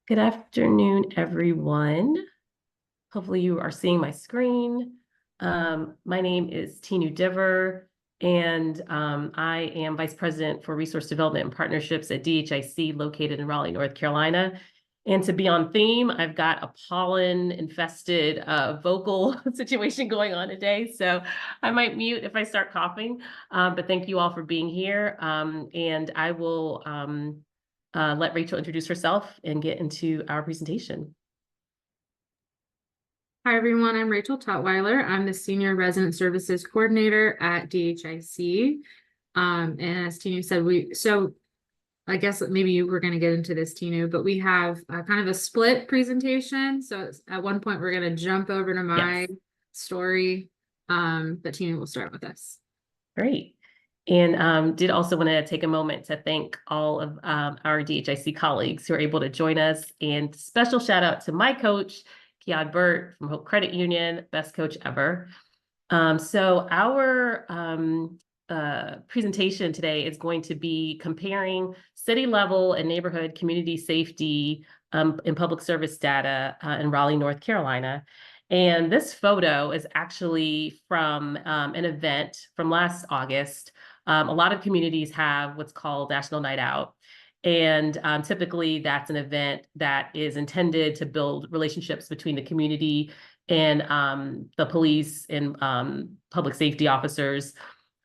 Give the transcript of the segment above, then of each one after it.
Good afternoon, everyone. Hopefully you are seeing my screen. My name is Tinu Diver, and I am Vice President for Resource Development and Partnerships at DHIC located in Raleigh, North Carolina. And to be on theme, I've got a pollen-infested vocal situation going on today, so I might mute if I start coughing. But thank you all for being here, and I will let Rachel introduce herself and get into our presentation. Hi, everyone. I'm Rachel Tutwiler. I'm the Senior Resident Services Coordinator at DHIC. And as Tinu said, I guess maybe you were going to get into this, Tinu, but we have kind of a split presentation. So at one point, we're going to jump over to my story, but Tinu will start with us. Great. And did also want to take a moment to thank all of our DHIC colleagues who are able to join us. And special shout out to my coach, Kiad Burt from Hope Credit Union, best coach ever. So our presentation today is going to be comparing city level and neighborhood community safety and public service data in Raleigh, North Carolina. And this photo is actually from an event from last August. A lot of communities have what's called National Night Out. And typically that's an event that is intended to build relationships between the community and the police and public safety officers.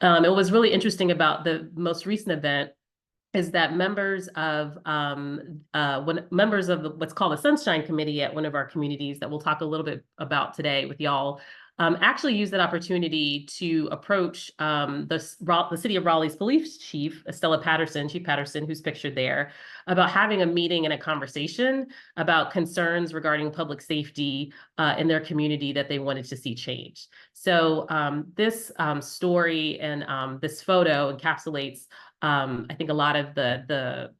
It was really interesting about the most recent event is that members of what's called the Sunshine Committee at one of our communities that we'll talk a little bit about today with y'all actually used that opportunity to approach the city of Raleigh's police chief, Chief Patterson, who's pictured there, about having a meeting and a conversation about concerns regarding public safety in their community that they wanted to see change. So this story and this photo encapsulates I think a lot of the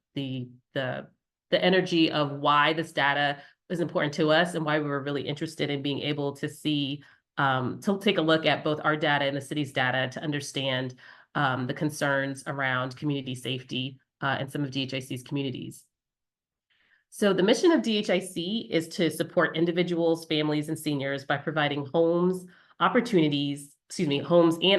energy of why this data is important to us and why we were really interested in being able to see, to take a look at both our data and the city's data to understand the concerns around community safety in some of DHIC's communities. So the mission of DHIC is to support individuals, families, and seniors by providing homes and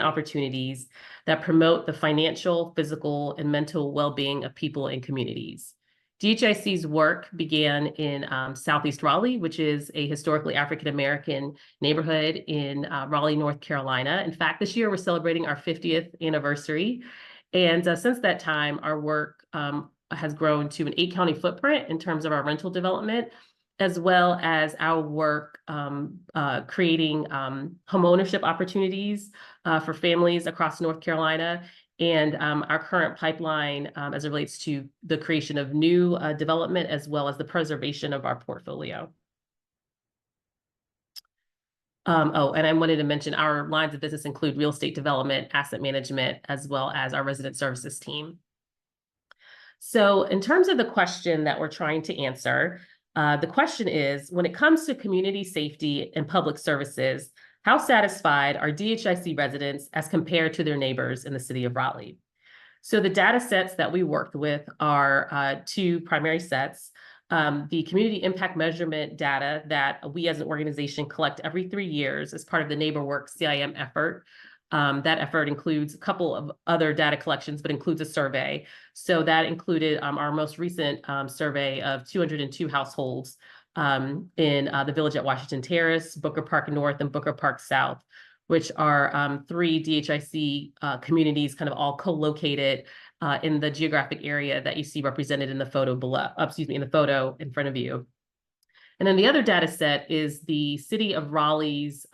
opportunities that promote the financial, physical, and mental well-being of people and communities. DHIC's work began in Southeast Raleigh, which is a historically African-American neighborhood in Raleigh, North Carolina. In fact, this year we're celebrating our 50th anniversary. And since that time, our work has grown to an 8-county footprint in terms of our rental development, as well as our work creating home ownership opportunities for families across North Carolina, and our current pipeline as it relates to the creation of new development, as well as the preservation of our portfolio. And I wanted to mention our lines of business include real estate development, asset management, as well as our resident services team. So in terms of the question that we're trying to answer, the question is, when it comes to community safety and public services, how satisfied are DHIC residents as compared to their neighbors in the city of Raleigh? So the data sets that we worked with are two primary sets. The community impact measurement data that we as an organization collect every 3 years as part of the NeighborWorks CIM effort. That effort includes a couple of other data collections, but includes a survey. So that included our most recent survey of 202 households in the Village at Washington Terrace, Booker Park North, and Booker Park South, which are 3 DHIC communities kind of all co-located in the geographic area that you see represented in the photo below, in the photo in front of you. And then the other data set is the City of Raleigh's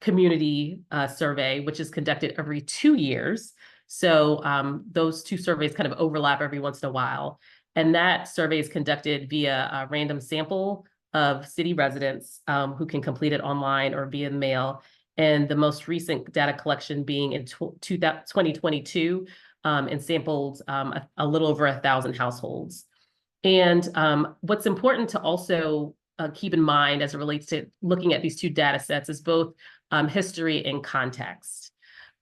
community survey, which is conducted every 2 years. So those two surveys kind of overlap every once in a while. And that survey is conducted via a random sample of city residents who can complete it online or via mail. And the most recent data collection being in 2022 and sampled a little over 1,000 households. And what's important to also keep in mind as it relates to looking at these two data sets is both history and context.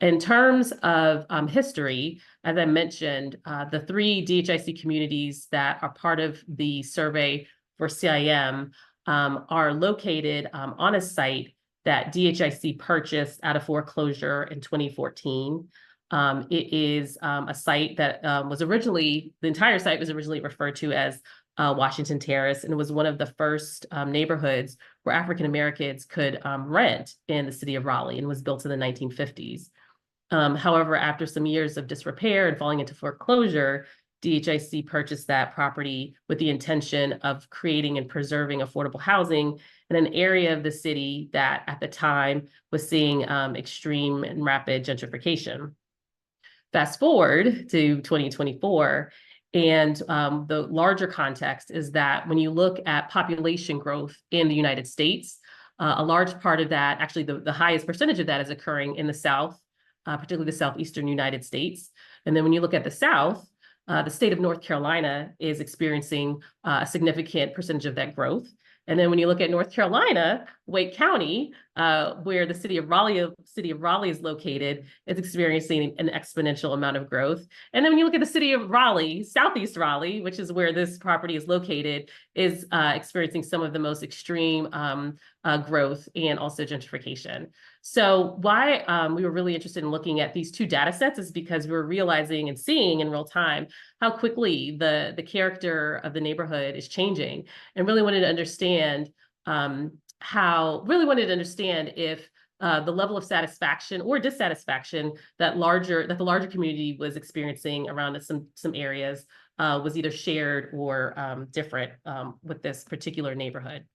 In terms of history, as I mentioned, the 3 DHIC communities that are part of the survey for CIM are located on a site that DHIC purchased out of foreclosure in 2014. It is a site that was originally, the entire site was originally referred to as Washington Terrace, and it was one of the first neighborhoods where African Americans could rent in the city of Raleigh, and was built in the 1950s. However, after some years of disrepair and falling into foreclosure, DHIC purchased that property with the intention of creating and preserving affordable housing in an area of the city that at the time was seeing extreme and rapid gentrification. Fast forward to 2024, and the larger context is that when you look at population growth in the United States, a large part of that, actually the highest percentage of that, is occurring in the South, particularly the southeastern United States. And then when you look at the South, the state of North Carolina is experiencing a significant percentage of that growth. And then when you look at North Carolina, Wake County, where the city of Raleigh is located, is experiencing an exponential amount of growth. And then when you look at the city of Raleigh, Southeast Raleigh, which is where this property is located, is experiencing some of the most extreme growth and also gentrification. So why we were really interested in looking at these two data sets is because we were realizing and seeing in real time how quickly the character of the neighborhood is changing, and really wanted to understand if the level of satisfaction or dissatisfaction that the larger community was experiencing around some areas was either shared or different with this particular neighborhood.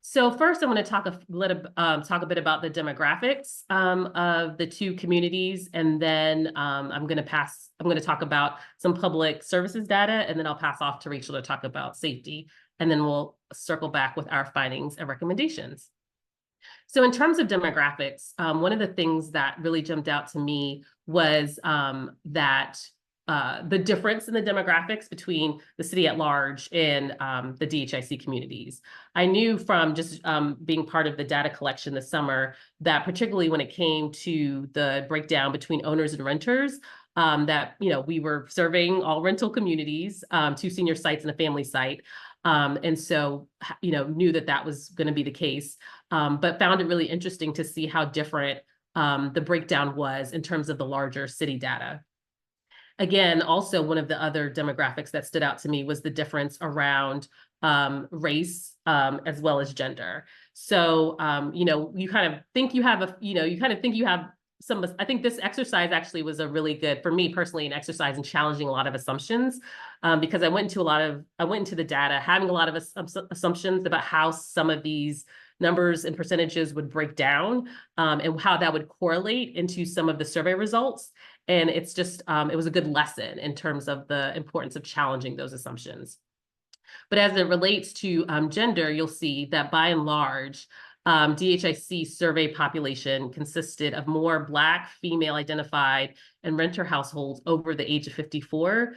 So first, I want to talk a bit about the demographics of the two communities, and then I'm going to talk about some public services data, and then I'll pass off to Rachel to talk about safety, and then we'll circle back with our findings and recommendations. So in terms of demographics, one of the things that really jumped out to me was that the difference in the demographics between the city at large and the DHIC communities. I knew from just being part of the data collection this summer that particularly when it came to the breakdown between owners and renters, that we were serving all rental communities, 2 senior sites and a family site. And so, knew that was going to be the case, but found it really interesting to see how different the breakdown was in terms of the larger city data. Again, also one of the other demographics that stood out to me was the difference around race as well as gender. So, you kind of think you have some, I think this exercise actually was a really good, for me personally, an exercise in challenging a lot of assumptions, because I went into the data having a lot of assumptions about how some of these numbers and percentages would break down, and how that would correlate into some of the survey results. And it's just, it was a good lesson in terms of the importance of challenging those assumptions. But as it relates to gender, you'll see that by and large, DHIC survey population consisted of more Black, female identified, and renter households over the age of 54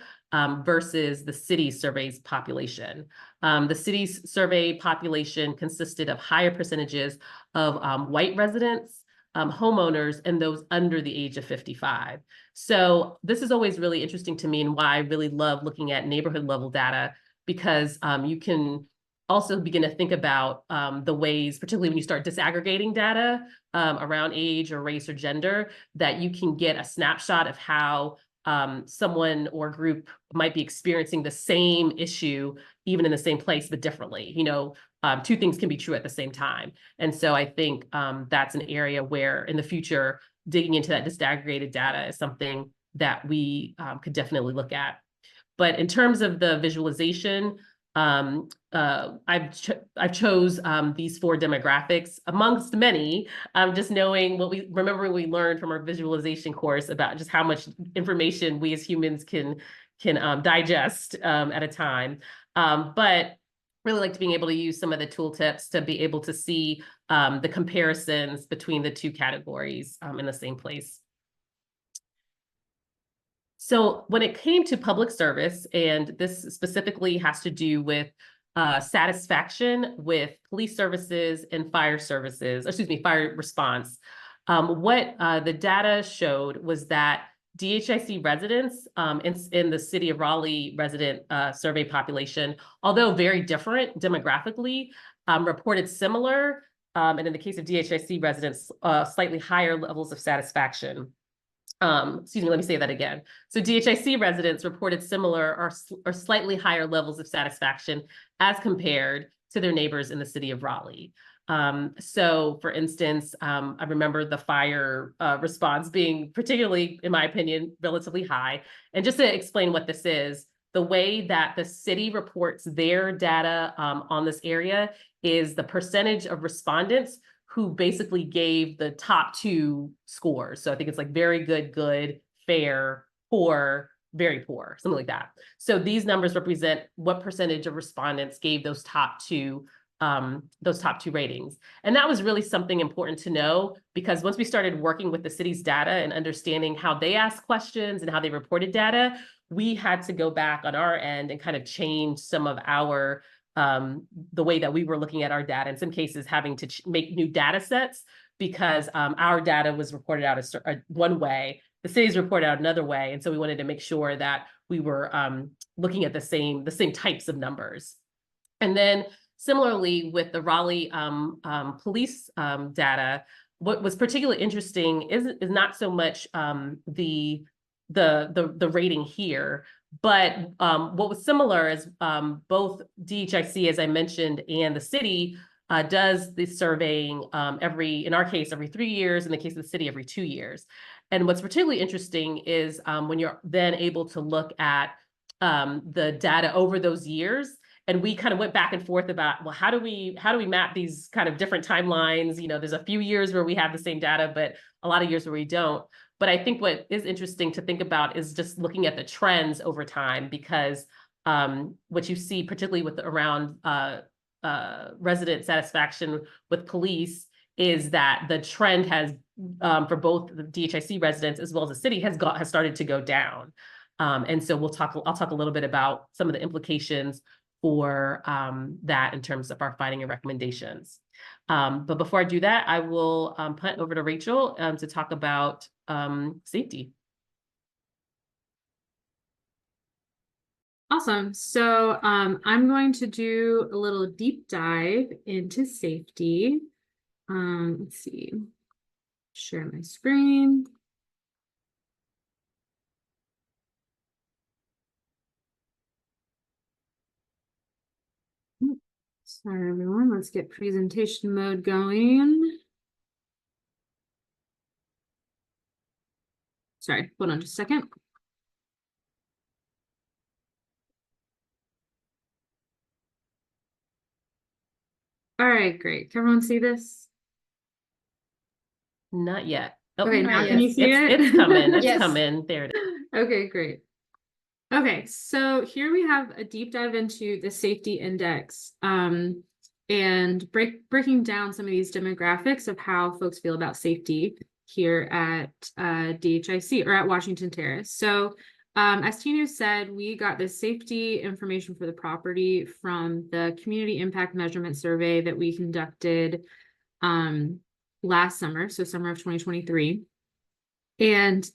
versus the city's survey's population. The city's survey population consisted of higher percentages of white residents, homeowners, and those under the age of 55. So this is always really interesting to me, and why I really love looking at neighborhood level data, because you can also begin to think about the ways, particularly when you start disaggregating data around age or race or gender, that you can get a snapshot of how someone or group might be experiencing the same issue, even in the same place, but differently. Two things can be true at the same time. And so I think that's an area where in the future, digging into that disaggregated data is something that we could definitely look at. But in terms of the visualization, I've chose these 4 demographics amongst many, just knowing remembering we learned from our visualization course about just how much information we as humans can digest at a time. But really like to being able to use some of the tooltips to be able to see the comparisons between the 2 categories in the same place. So when it came to public service, and this specifically has to do with satisfaction with police services and fire services, fire response, what the data showed was that DHIC residents in the city of Raleigh resident survey population, although very different demographically, reported similar, and in the case of DHIC residents, slightly higher levels of satisfaction. Excuse me, let me say that again. So DHIC residents reported similar or slightly higher levels of satisfaction as compared to their neighbors in the city of Raleigh. So for instance, I remember the fire response being particularly, in my opinion, relatively high. And just to explain what this is, the way that the city reports their data on this area is the percentage of respondents who basically gave the top two scores. So I think it's like very good, good, fair, poor, very poor, something like that. So these numbers represent what percentage of respondents gave those top two ratings. And that was really something important to know, because once we started working with the city's data and understanding how they asked questions and how they reported data, we had to go back on our end and kind of change some of our the way that we were looking at our data, in some cases having to make new data sets, because our data was reported out as one way, the city's reported out another way. And so we wanted to make sure that we were looking at the same types of numbers. And then similarly with the Raleigh police data, what was particularly interesting is not so much the rating here, but what was similar is both DHIC, as I mentioned, and the city does the surveying in our case, every 3 years, in the case of the city, every 2 years. And what's particularly interesting is when you're then able to look at the data over those years. And we kind of went back and forth about, well, how do we map these kind of different timelines? You know, there's a few years where we have the same data, but a lot of years where we don't. But I think what is interesting to think about is just looking at the trends over time, because what you see, particularly with around resident satisfaction with police, is that the trend has for both the DHIC residents as well as the city has started to go down. And so I'll talk a little bit about some of the implications for that in terms of our finding and recommendations. But before I do that, I will punt over to Rachel to talk about safety. Awesome. So I'm going to do a little deep dive into safety. Let's see, share my screen. Sorry, everyone. Let's get presentation mode going. Sorry, hold on just a second. All right, great. Can everyone see this? Not yet. Oh, Okay, now can you see it? It's coming. It's Yes. coming. There it is. Okay, great. Okay, so here we have a deep dive into the safety index and breaking down some of these demographics of how folks feel about safety here at DHIC or at Washington Terrace. So as Tinu said, we got this safety information for the property from the Community Impact Measurement Survey that we conducted last summer, so summer of 2023. And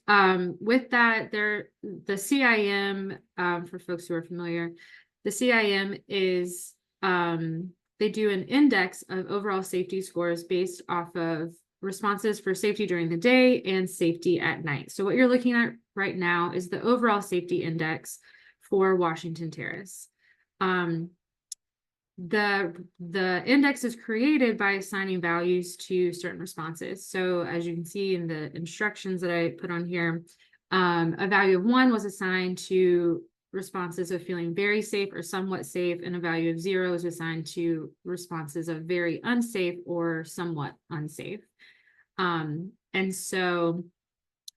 with that, the CIM, for folks who are familiar, the CIM is, they do an index of overall safety scores based off of responses for safety during the day and safety at night. So what you're looking at right now is the overall safety index for Washington Terrace. The index is created by assigning values to certain responses. So as you can see in the instructions that I put on here, a value of 1 was assigned to responses of feeling very safe or somewhat safe, and a value of 0 is assigned to responses of very unsafe or somewhat unsafe. And so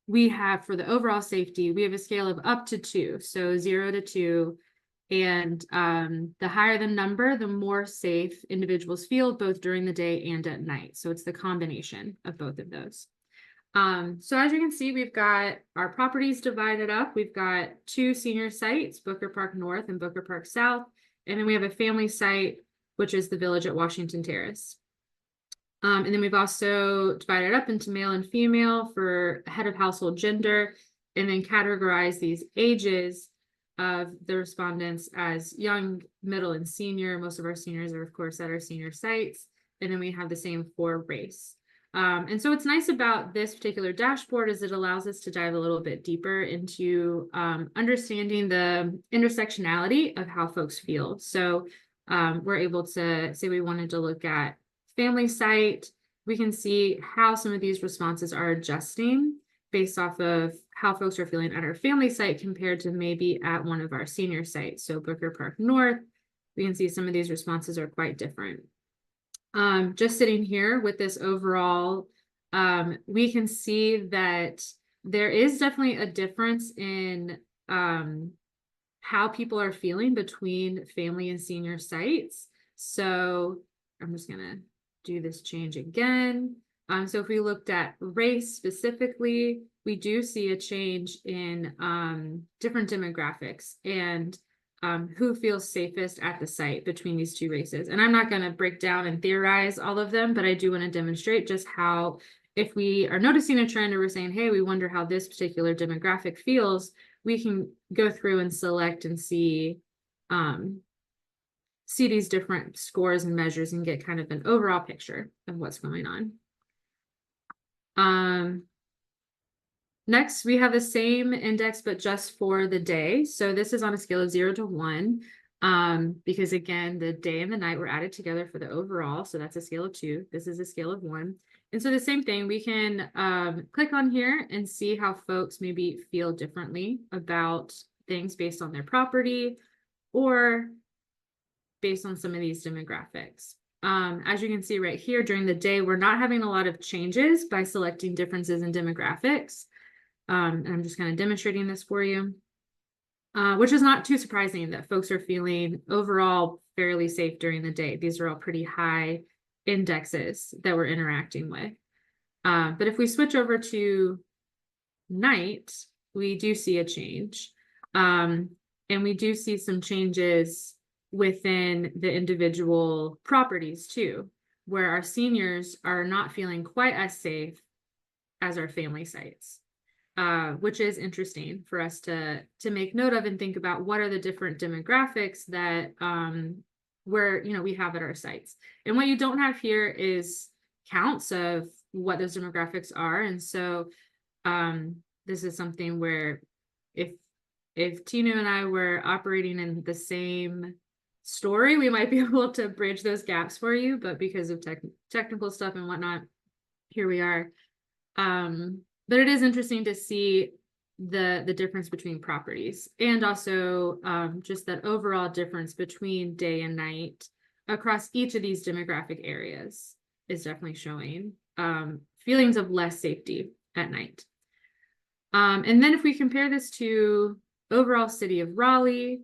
we have, for the overall safety, we have a scale of up to 2, so 0 to 2. And the higher the number, the more safe individuals feel both during the day and at night. So it's the combination of both of those. So as you can see, we've got our properties divided up. We've got 2 senior sites, Booker Park North and Booker Park South. And then we have a family site, which is the Village at Washington Terrace. And then we've also divided up into male and female for head of household gender. and then categorize these ages of the respondents as young, middle, and senior. Most of our seniors are, of course, at our senior sites. And then we have the same for race. And so what's nice about this particular dashboard is it allows us to dive a little bit deeper into understanding the intersectionality of how folks feel. So we're able to say we wanted to look at family site. We can see how some of these responses are adjusting based off of how folks are feeling at our family site compared to maybe at one of our senior sites. So Booker Park North, we can see some of these responses are quite different. Just sitting here with this overall, we can see that there is definitely a difference in how people are feeling between family and senior sites. So I'm just gonna do this change again. So if we looked at race specifically, we do see a change in different demographics and who feels safest at the site between these two races. And I'm not going to break down and theorize all of them, but I do want to demonstrate just how, if we are noticing a trend or we're saying, hey, we wonder how this particular demographic feels, we can go through and select and see these different scores and measures and get kind of an overall picture of what's going on. Next, we have the same index, but just for the day. So this is on a scale of 0 to 1, because again, the day and the night were added together for the overall. So that's a scale of 2. This is a scale of 1. And so the same thing, we can click on here and see how folks maybe feel differently about things based on their property or based on some of these demographics. As you can see right here, during the day, we're not having a lot of changes by selecting differences in demographics. And I'm just kind of demonstrating this for you, which is not too surprising that folks are feeling overall fairly safe during the day. These are all pretty high indexes that we're interacting with. But if we switch over to night, we do see a change. And we do see some changes within the individual properties too, where our seniors are not feeling quite as safe as our family sites. Which is interesting for us to make note of and think about what are the different demographics that we have at our sites. And what you don't have here is counts of what those demographics are. And so this is something where if Tinu and I were operating in the same story, we might be able to bridge those gaps for you, but because of technical stuff and whatnot, here we are. But it is interesting to see the difference between properties and also just that overall difference between day and night across each of these demographic areas is definitely showing feelings of less safety at night. And then if we compare this to overall city of Raleigh,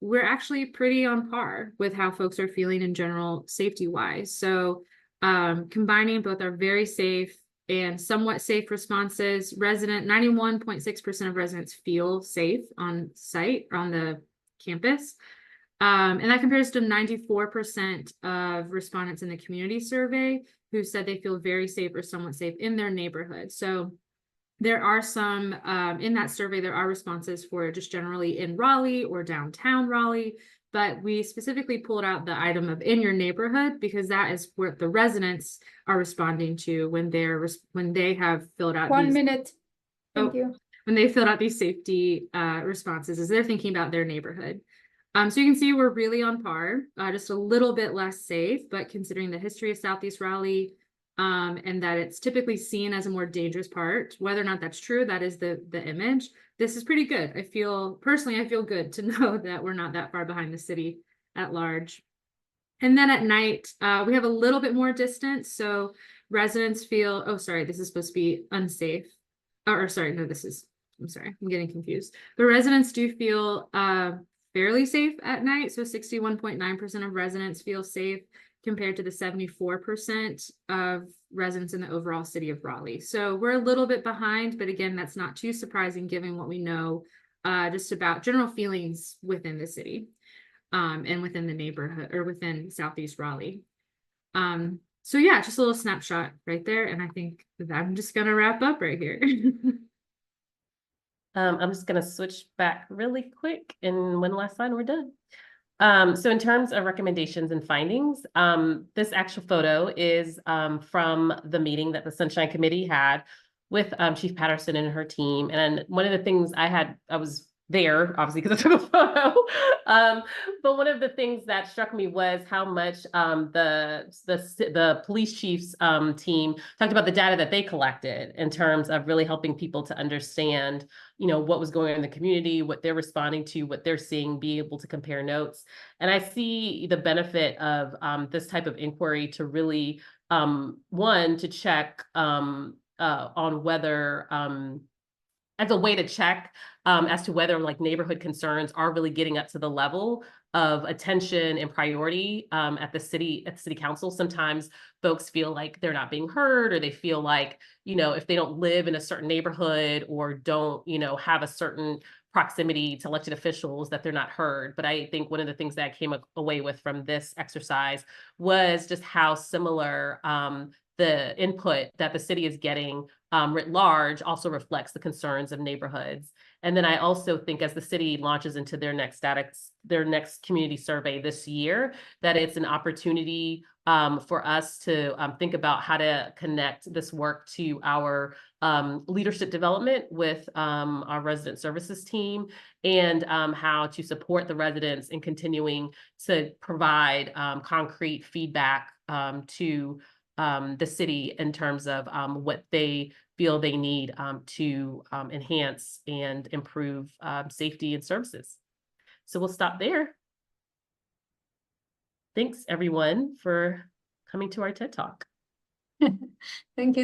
we're actually pretty on par with how folks are feeling in general safety wise. So combining both our very safe and somewhat safe responses, 91.6% of residents feel safe on site or on the campus. And that compares to 94% of respondents in the community survey who said they feel very safe or somewhat safe in their neighborhood. So there are some, in that survey, there are responses for just generally in Raleigh or downtown Raleigh, but we specifically pulled out the item of in your neighborhood because that is where the residents are responding to when they have filled out 1 minute. Thank you. When they filled out these safety responses, as they're thinking about their neighborhood. So you can see we're really on par, just a little bit less safe, but considering the history of Southeast Raleigh, and that it's typically seen as a more dangerous part, whether or not that's true, that is the image. This is pretty good. I feel good to know that we're not that far behind the city at large. And then at night, we have a little bit more distance. So residents feel, oh, sorry, this is supposed to be unsafe. I'm sorry, I'm getting confused. The residents do feel fairly safe at night. So 61.9% of residents feel safe compared to the 74% of residents in the overall city of Raleigh. So we're a little bit behind, but again, that's not too surprising given what we know just about general feelings within the city and within the neighborhood or within Southeast Raleigh. So yeah, just a little snapshot right there. And I think that I'm just gonna wrap up right here. I'm just gonna switch back really quick, and one last slide, we're done. So in terms of recommendations and findings, this actual photo is from the meeting that the Sunshine Committee had with Chief Patterson and her team. And one of the things I was there, obviously, because I took a photo. But one of the things that struck me was how much the police chief's team talked about the data that they collected in terms of really helping people to understand, what was going on in the community, what they're responding to, what they're seeing, be able to compare notes. And I see the benefit of this type of inquiry to really, one, to check on whether as a way to check as to whether like neighborhood concerns are really getting up to the level of attention and priority at the city council. Sometimes folks feel like they're not being heard, or they feel like, if they don't live in a certain neighborhood or don't, have a certain proximity to elected officials, that they're not heard. But I think one of the things that I came away with from this exercise was just how similar the input that the city is getting writ large also reflects the concerns of neighborhoods. And then I also think as the city launches into their next community survey this year, that it's an opportunity for us to think about how to connect this work to our leadership development with our resident services team, and how to support the residents in continuing to provide concrete feedback to the city in terms of what they feel they need to enhance and improve safety and services. So we'll stop there. Thanks everyone for coming to our TED Talk. Thank you.